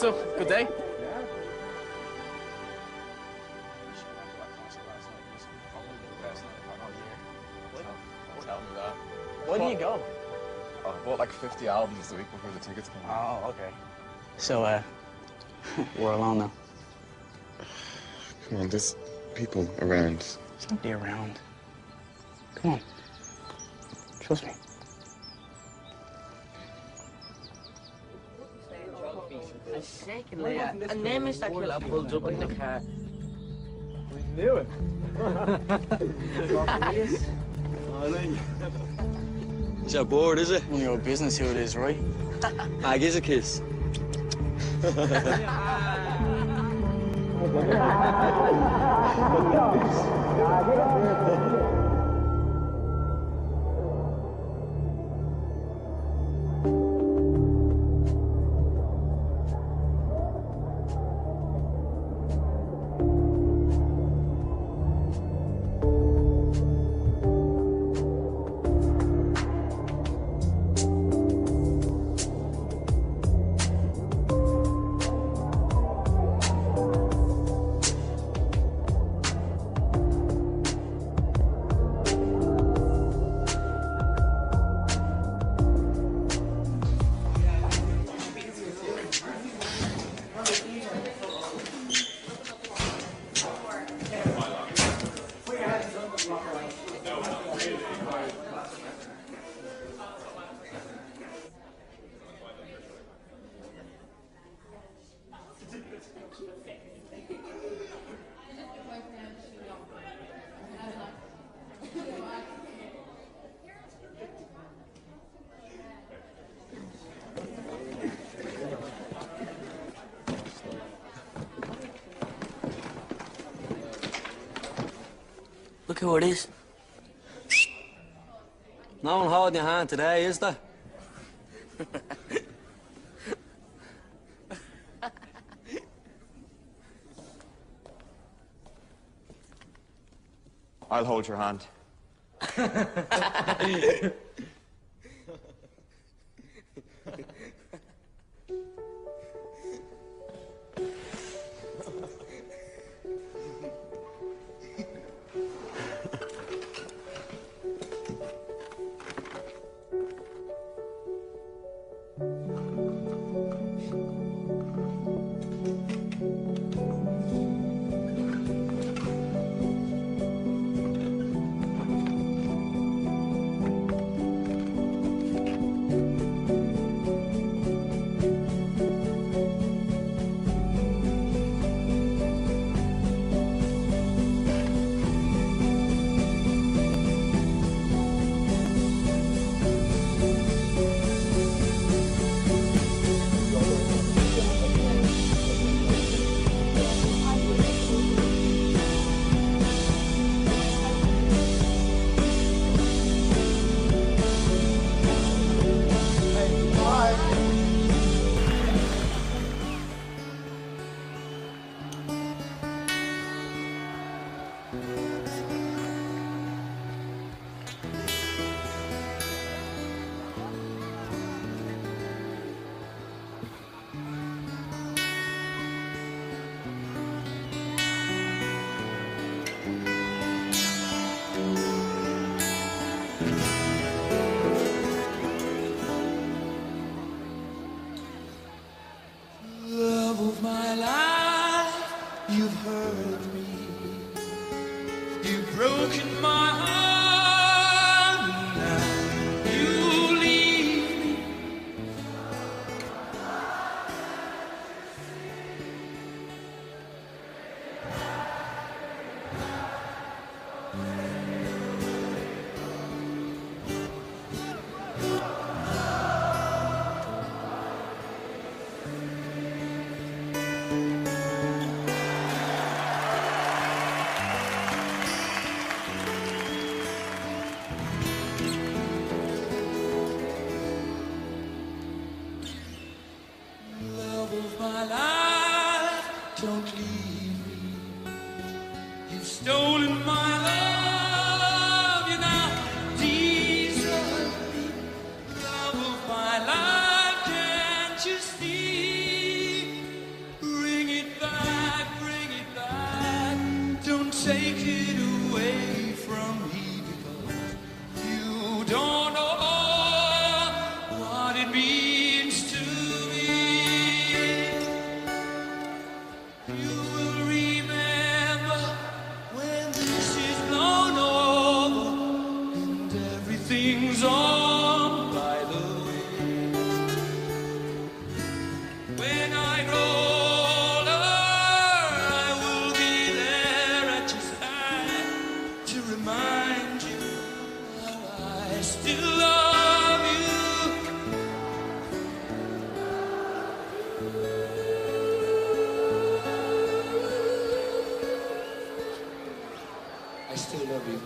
what's up? Good day? Tell me that. Where do you go? I bought like 50 albums the week before the tickets came out. Oh, okay. So, we're alone now. Come on, there's people around. There's nobody around. Come on. Trust me. And secondly, a name is that killer pulled up in the car. We knew it. Is that bored, is it? None of your business who it is, right? I gives a kiss. Look who it is. No one holding your hand today, is there? I'll hold your hand. Love of my life, you've hurt me. You've broken my heart. Now you leave me. Love of my life, don't leave me. You've stolen my love, you now desert me. Love of my life, can't you see? take it away from me because you don't know what it means to me. You will remember when this is blown over and everything's on by the way. When I grow older, I will be there at your side to remind you that I still love you. I still love you.